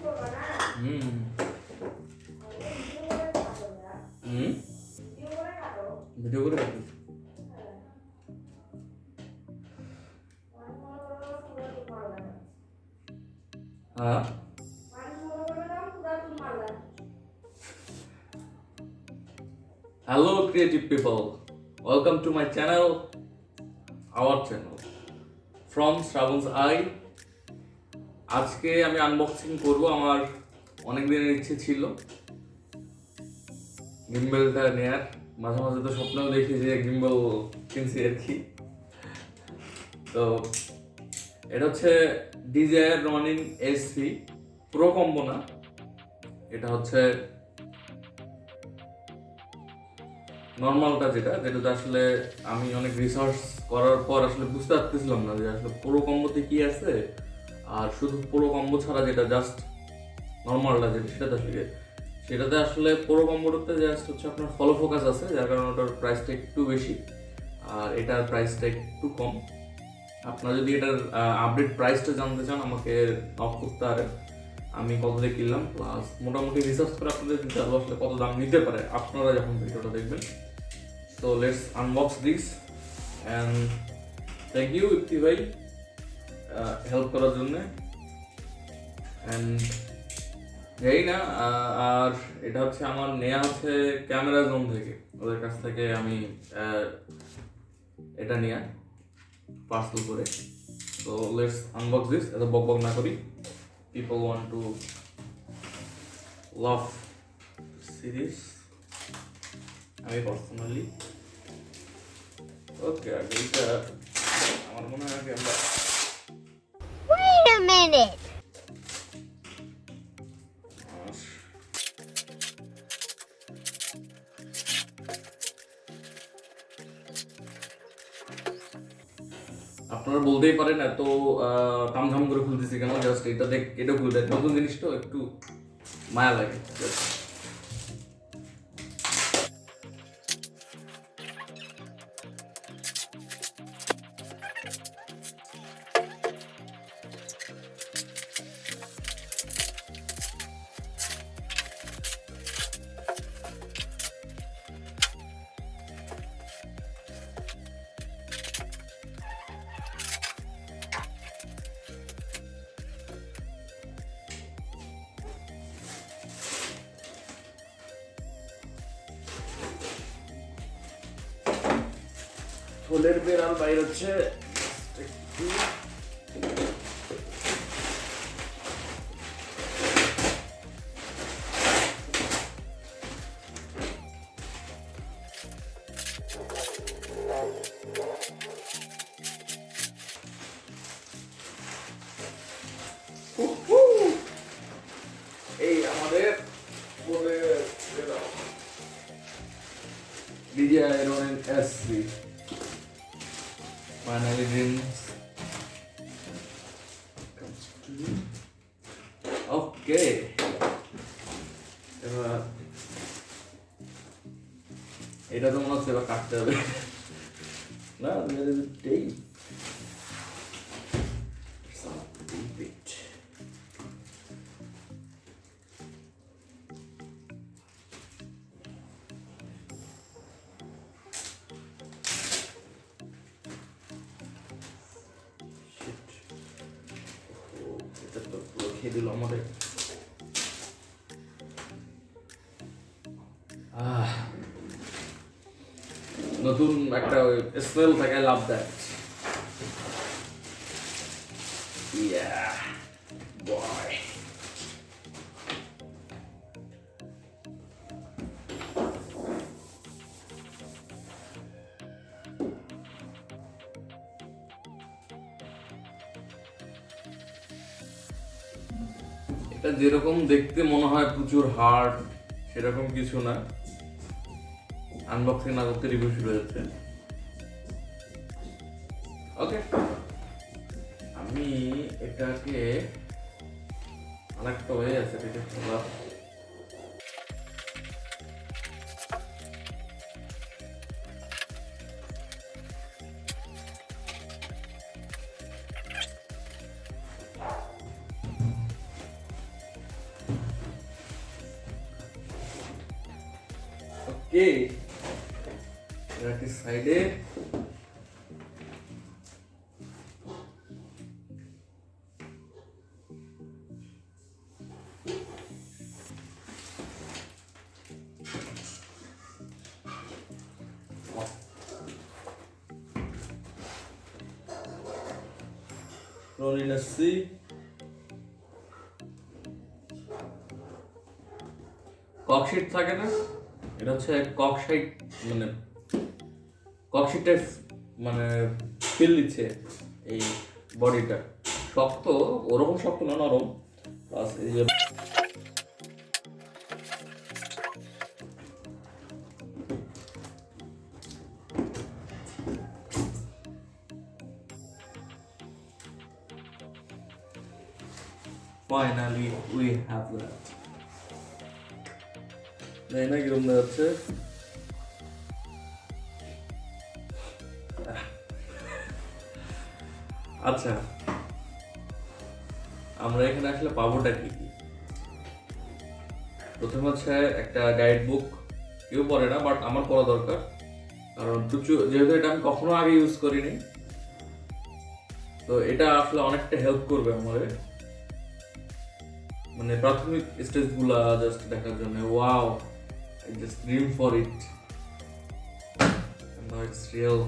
হুম হুম video করে রাখি। হ্যাঁ hello creative people, welcome to my channel, our channel from Srabon's eye. আজকে আমি আনবক্সিং করব। আমার অনেক দিনের ইচ্ছে ছিল গিম্বলটা নেয়ার। মাঝে মাঝে তো স্বপ্নেও দেখি যে গিম্বল কিনছি আর কি। তো এটা হচ্ছে DJI RONIN SC pro combo না, এটা হচ্ছে নর্মালটা, যেটাতে আসলে আমি অনেক রিসার্চ করার পর আসলে বুঝতে পারতেছিলাম না যে আসলে পুরো কম্বোতে কি আছে আর শুধু পুরো কম্বো ছাড়া যেটা জাস্ট নর্মালটা সেটাতে আসলে পুরো কম্বোটাতে জাস্ট হচ্ছে আপনার ফলো ফোকাস আছে, যার কারণে ওটার প্রাইসটা একটু বেশি আর এটার প্রাইসটা একটু কম। আপনারা যদি এটার আপডেট প্রাইসটা জানতে চান আমাকে নক করতে পারেন, আমি কত দিয়ে কিনলাম প্লাস মোটামুটি রিসার্চ করে আপনাদের দিতে পারবো আসলে কত দাম নিতে পারে আপনারা যখন ভিডিওটা দেখবেন। So let's unbox this and thank you Ifti ভাই হেল্প করার জন্য। অ্যান্ড এই না, আর এটা হচ্ছে আমার নেওয়া হচ্ছে ক্যামেরা জোন থেকে, ওদের কাছ থেকে আমি এটা নিয়ে পার্সেল করে। সো লেটস আনবক্স দিস, এত বক বক না করি। People want to love see this. আমি পার্সোনালি ওকে আগে এটা আমার মনে হয় আগে আমরা Wait a minute. আপনারা বলতেই পারেন এত তামঝাম করে খুলতেছি কেন, জাস্ট এটা দেখ, এটা খুলতে নতুন জিনিস তো একটু মায়া লাগে। ফুলের বেড়াল বাইর হচ্ছে একটু এই আমাদের ফুলের বেড়াল DJI RONIN SC finally dreams comes to you. Okay, এবার এটা তো মনে হচ্ছে এবার কাটতে হবে না, tape. খেয়ে দিল আমাদের। নতুন একটা স্মেল থাকে, লাভ দ্যাট। ইয়া বয়, এটা যেরকম দেখতে মনে হয় প্রচুর হার্ড, সেরকম কিছু না। আনবক্সিং না করতে রিভিউ শুরু হচ্ছে। ওকে, আমি এটাকে অনেকটা হয়ে আছে, এটা খোলা। ওকে, রাখি সাইডে। ronin-sc ককশিট থাকে না, এটা হচ্ছে ককশাইট, মানে ককশিটের মানে ফিল দিচ্ছে এই বডিটা। শক্ত, ওরকম শক্ত না, নরম। প্লাস এই যে finally we have that. জানি না কিরকম যাচ্ছে। আচ্ছা, আমরা এখানে আসলে পাবোটা কি কি? প্রথমে হচ্ছে একটা গাইড বুক, কেউ পড়ে না বাট আমার পড়া দরকার, কারণ যেহেতু এটা আমি কখনো আগে ইউজ করিনি, তো এটা আসলে অনেকটা হেল্প করবে আমাদের, মানে প্রাথমিক স্টেজগুলা জাস্ট দেখার জন্য। Wow, I just dream for it and now it's real.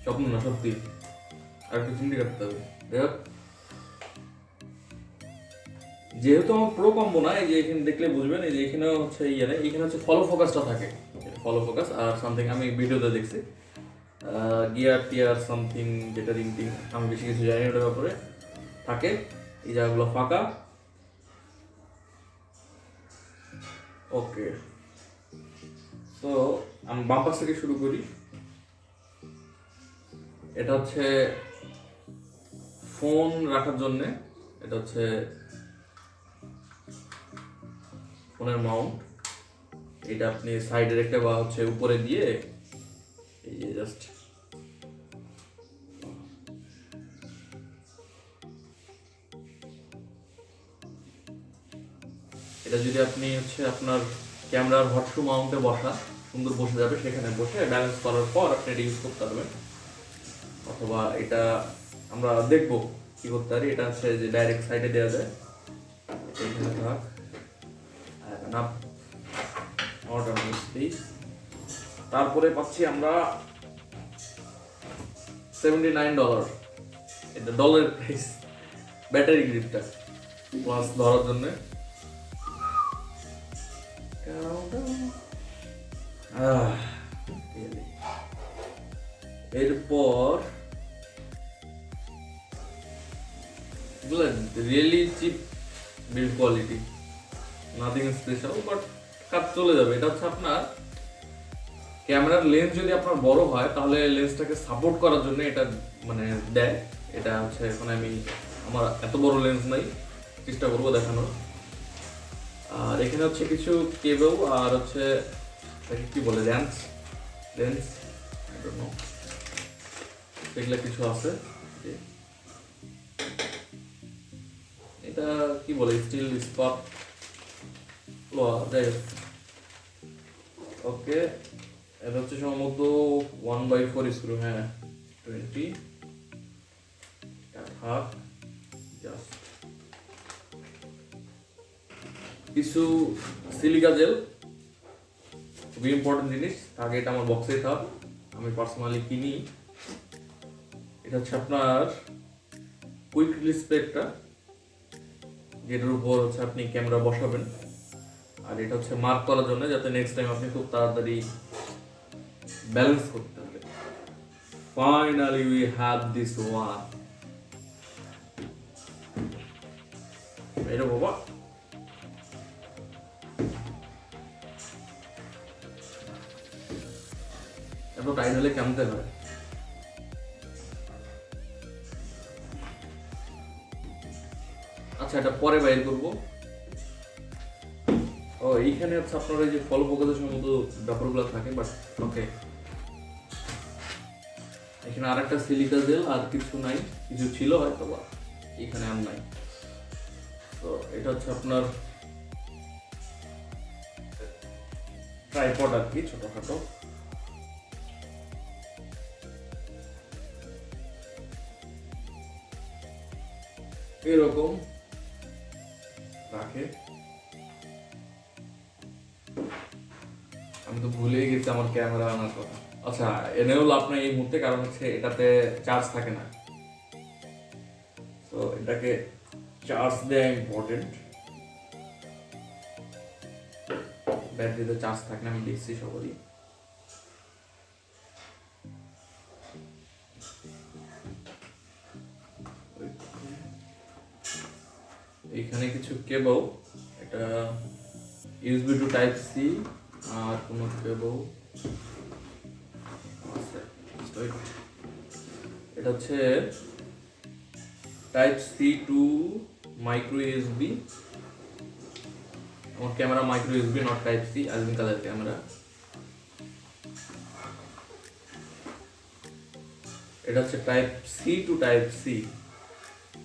স্বপ্ন না, সত্যি। আর একটু চিন্তা করতে হবে। যেহেতু আমার প্রো কম্বো না, এই যে এখানে দেখলে বুঝবেন, এই যে এখানে হচ্ছে এখানে হচ্ছে ফলো ফোকাসটা থাকে, ফলো ফোকাস আর সামথিং আমি ভিডিওতে দেখছি, গিয়ার টিয়ার সামথিং, যেটা রিং টিং, আমি বেশি কিছু জানি ওটার ব্যাপারে, থাকে। এই জায়গাগুলো ফাঁকা। ওকে, তো আমি বাম পাশ থেকে শুরু করি। এটা হচ্ছে ফোন রাখার জন্যে, এটা হচ্ছে ফোনের মাউন্ট। এটা আপনি সাইডে রেখে বা হচ্ছে উপরে দিয়ে এই যে জাস্ট এটা যদি আপনি হচ্ছে আপনার ক্যামেরার হটশু মাউন্টে বসা, সুন্দর বসে যাবে, সেখানে বসে ব্যালেন্স করার পর আপনি এটা ইউজ করতে পারবেন। অথবা এটা আমরা দেখবো কি করতে পারি। এটা হচ্ছে যে ডাইরেক্ট সাইডে দেওয়া যায়, এখানে থাক না, তারপরে পাচ্ছি আমরা $79, এটা ডলারের প্রাইস। ব্যাটারি গ্রিপটা প্লাস ধরার জন্য। এরপর really cheap build quality, nothing special, but কাজ চলে যাবে। এটা হচ্ছে আপনার ক্যামেরার লেন্স যদি আপনার বড় হয়, তাহলে লেন্সটাকে সাপোর্ট করার জন্য এটা মানে দেয়। এটা হচ্ছে এখন আমার এত বড় লেন্স নাই, চেষ্টা করবো দেখানোর। আর এখানে হচ্ছে কিছু কেবল আর হচ্ছে কি বলে লেন্স এগুলো কিছু আছে। এটা কি বলে, স্টিল স্পট যাই হোক। ওকে, এটা হচ্ছে সম্ভবত 1/4 স্ক্রু, হ্যাঁ 20 হাফ। কিছু সিলিকা জেল, খুবই ইম্পর্টেন্ট জিনিস। আগে এটা আমার বক্সে থাক, আমি পার্সোনালি কিনি। এটা হচ্ছে আপনার কুইক রিলিজ প্লেটটা, যেটার উপর হচ্ছে আপনি ক্যামেরা বসাবেন। আর এটা হচ্ছে মার্ক করার জন্য, যাতে নেক্সট টাইম আপনি খুব তাড়াতাড়ি ব্যালেন্স করতে পারেন। Finally we have this one. এটা বাবা, এত টাইট হলে কেমন হয়? আচ্ছা, এটা পরে বাইর করবো। ও, এইখানে হচ্ছে আপনার এই যে ফলো ফোকাসের সম্ভবত ব্যাপারগুলো থাকে, বাট ওকে। এখানে আর একটা সিলিকা জেল, আর কিছু নাই, কিছু ছিল হয়তো বা এখানে আর নাই। তো এটা হচ্ছে আপনার ট্রাইপড আর কি, ছোটখাটো। এরকম রাখে। আমি তো ভুলেই গেছি আমার ক্যামেরা আনার কথা। আচ্ছা, এনেও লাভ নাই এই মুহূর্তে, কারণ হচ্ছে এটাতে চার্জ থাকে না। তো এটাকে চার্জ দেওয়া ইম্পর্টেন্ট। ব্যাটারিতে চার্জ থাকে না, আমি দেখছি সবারই। এইখানে কিছু কেবল, এটা ইউএসবি টু টাইপ সি, আর কোনো কেবল আছে। এটা হচ্ছে type C to micro USB. আমার camera micro USB, not type C, আজমিন কালার ক্যামেরা। এটা হচ্ছে type C to type C.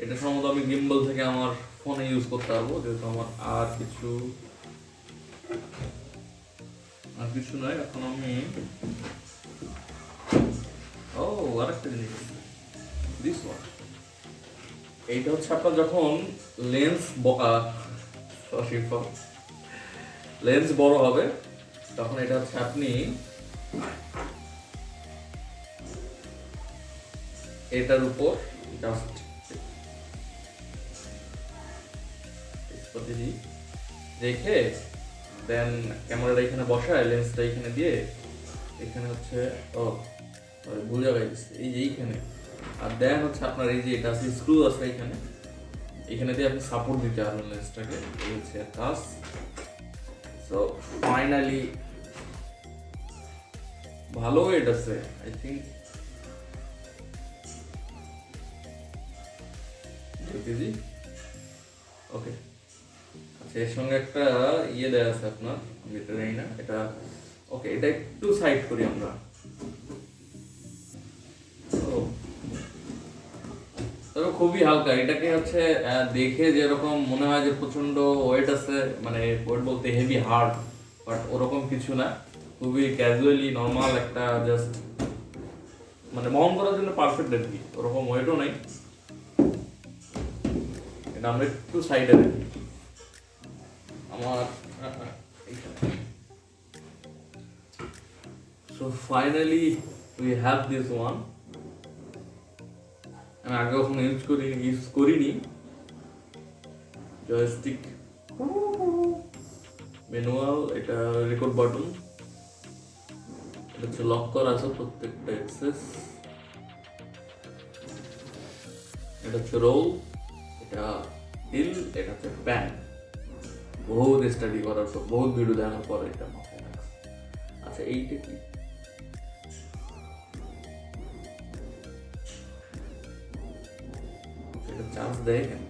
এটা সম্ভবত আমি গিম্বল থেকে আমার ফোনে ইউজ করতে পারবো, যেহেতু আমার আর কিছু নয়। এখন আমি আরেকটা জিনিস, দিস ওয়ান। এইটা হচ্ছে আপনার যখন লেন্স বড় হবে, তখন এটা হচ্ছে আপনি এটার উপর জাস্ট রেখে দেন ক্যামেরাটা এখানে বসায়, লেন্সটা এখানে দিয়ে, এখানে হচ্ছে ভুল জায়গায় দিচ্ছে, এই যে এইখানে। আর দেন হচ্ছে আপনার এই যে এটা আছে, স্ক্রু আছে এখানে দিয়ে আপনি সাপোর্ট দিতে পারবেন লেন্সটাকে। এই হচ্ছে কাজ। সো ফাইনালি ভালো ওয়েট আছে, আই থিঙ্ক 2 কেজি। ওকে, আচ্ছা, এর সঙ্গে একটা ইয়ে দেওয়া আছে আপনার, আমি এটা জানি না এটা। ওকে, এটা একটু সাইড করি আমরা। তবে খুবই হালকা। এটাকে হচ্ছে দেখে যেরকম মনে হয় যে প্রচন্ড ওয়েট আছে, মানে ওয়েট বলতে হেভি হার্ড, বাট ওরকম কিছু না। খুবই ক্যাজুয়ালি নর্মাল একটা, জাস্ট মানে বহন করার জন্য পারফেক্ট আর কি। ওরকম ওয়েটও নাই। এটা আমরা একটু সাইডে রাখি আমার। So finally we have this one. আমি আগে কখনো ইউজ করিনি। জয়স্টিক, ম্যানুয়াল, এটা রেকর্ড বাটন, এটা হচ্ছে লক করা আছে প্রত্যেকটা অ্যাক্সেস, এটা হচ্ছে রোল, এটা হিল, এটা হচ্ছে প্যান। বহুত স্টাডি করার পর, বহুত ভিডিও দেখার পর এটা মাথায় রাখছে। আচ্ছা, এইটা কি? এটা চার্জ দেয় কেন?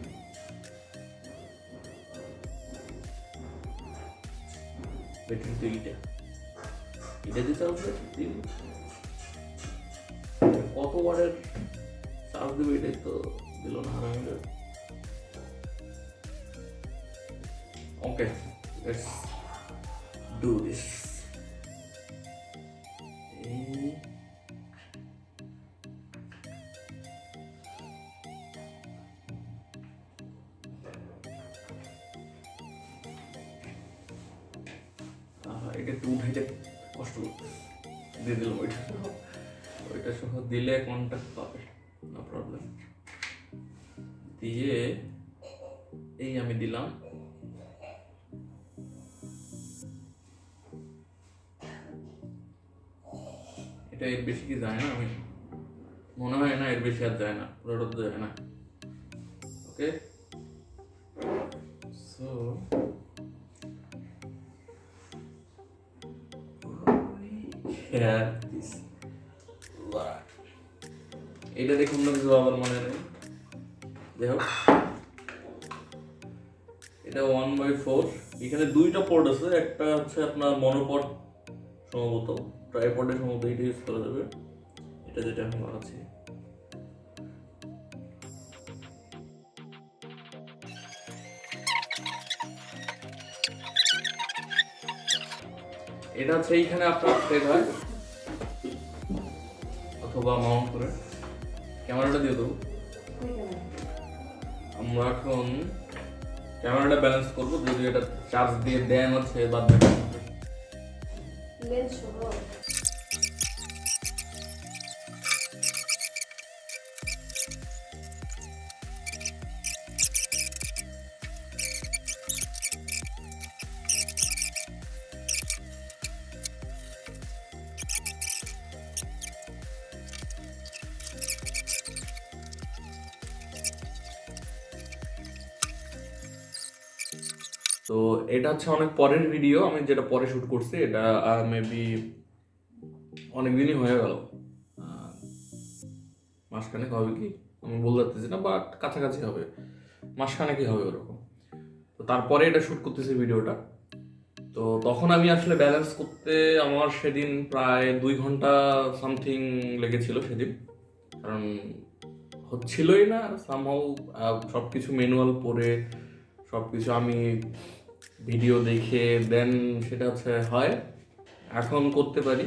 ব্যাটারি তো এটা দিয়ে চার্জ দেয়। কত ওয়াটের চার্জ দেবে এটাই তো দিল না। ওকে, লেটস ডু দিস। এটা একটু উঠাইতে কষ্ট করতেছে, দিয়ে দিলাম। ওইটা সহ দিলে কন্ট্যাক্ট পাবে, নো প্রবলেম। দিয়ে এই আমি দিলাম। এটা এর বেশি কি যায় না, আমি মনে হয় না এর বেশি আর যায় না, পুরোটা তো যায় না। ওকে, সো এটা দেখুন না, কিছু আবার মনে নেই। দেখো, এটা 1/4। এখানে 2টা পোর্ট আছে, একটা হচ্ছে আপনার মনোপড, সম্ভবত ট্রাইপডে সম্ভবত এটা ইউজ করা যাবে। এটা যেটা এখন আছে, এটা হচ্ছে এইখানে আপনার সেট হয় অথবা মাউন্ট করে ক্যামেরাটা দিয়ে দেবো। আমরা এখন ক্যামেরাটা ব্যালেন্স করবো, যদি এটা চার্জ দিয়ে দেন হচ্ছে বাদ দেন। তো এটা হচ্ছে অনেক পরের ভিডিও, আমি যেটা পরে শুট করছি, এটা মেবি অনেক দিনই হয়ে গেল, মাসখানেক হবে কি আমি বলতে পারতেছি না, বাট কাছাকাছি হবে, মাসখানেকই হবে ওরকম। তো তারপরে এটা শুট করতেছি ভিডিওটা। তো তখন আমি আসলে ব্যালেন্স করতে আমার সেদিন প্রায় 2 ঘন্টা সামথিং লেগেছিল সেদিন, কারণ হচ্ছিলই না সামহাউ। সব কিছু ম্যানুয়াল পড়ে সব কিছু আমি ভিডিও দেখে দেন সেটা হচ্ছে হয়, এখন করতে পারি,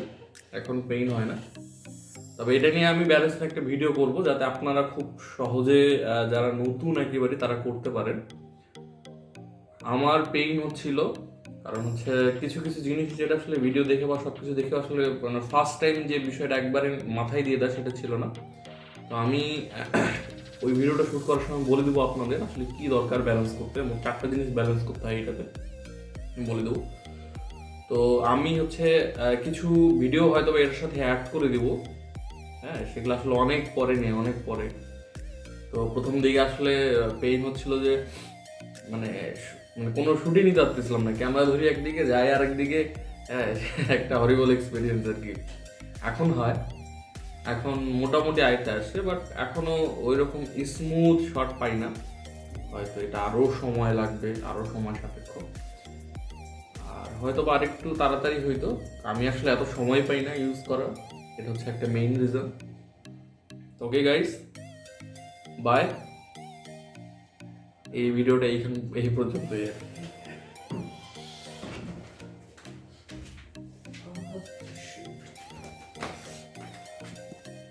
এখন পেইন হয় না। তবে এটা নিয়ে আমি ব্যালেন্স একটা ভিডিও করব, যাতে আপনারা খুব সহজে যারা নতুন একেবারে তারা করতে পারেন। আমার পেইন হচ্ছিল কারণ হচ্ছে কিছু কিছু জিনিস যেটা আসলে ভিডিও দেখে বা সব কিছু দেখে আসলে মানে ফার্স্ট টাইম যে বিষয়টা একবারে মাথায় দিয়ে দেয় সেটা ছিল না। তো আমি ওই ভিডিওটা শ্যুট করার সময় বলে দেবো আপনাদের আসলে কী দরকার ব্যালেন্স করতে, এবং 4টা জিনিস ব্যালেন্স করতে হয় এটাতে বলে দেবো। তো আমি হচ্ছে কিছু ভিডিও হয়তো এর সাথে অ্যাড করে দেবো, হ্যাঁ, সেগুলো আসলে অনেক পরে নিয়ে অনেক পরে। তো প্রথম দিকে আসলে পেইন হচ্ছিল যে মানে মানে কোনো শুটই নিতে পারতেছিলাম না, ক্যামেরা ধরি একদিকে যাই আর একদিকে, হ্যাঁ, একটা হরিবল এক্সপিরিয়েন্স আর কি। এখন হয়, এখন মোটামুটি আয়ত্তে আসছে, বাট এখনো ওই রকম স্মুথ শট পাই না, হয়তো এটা আরও সময় লাগবে, আরও সময় সাপেক্ষ, আর হয়তো বা আরেকটু তাড়াতাড়ি হইতো। আমি আসলে এত সময় পাই না ইউজ করার, এটা হচ্ছে একটা main reason. Okay guys, bye. এই ভিডিওটা এই পর্যন্তই।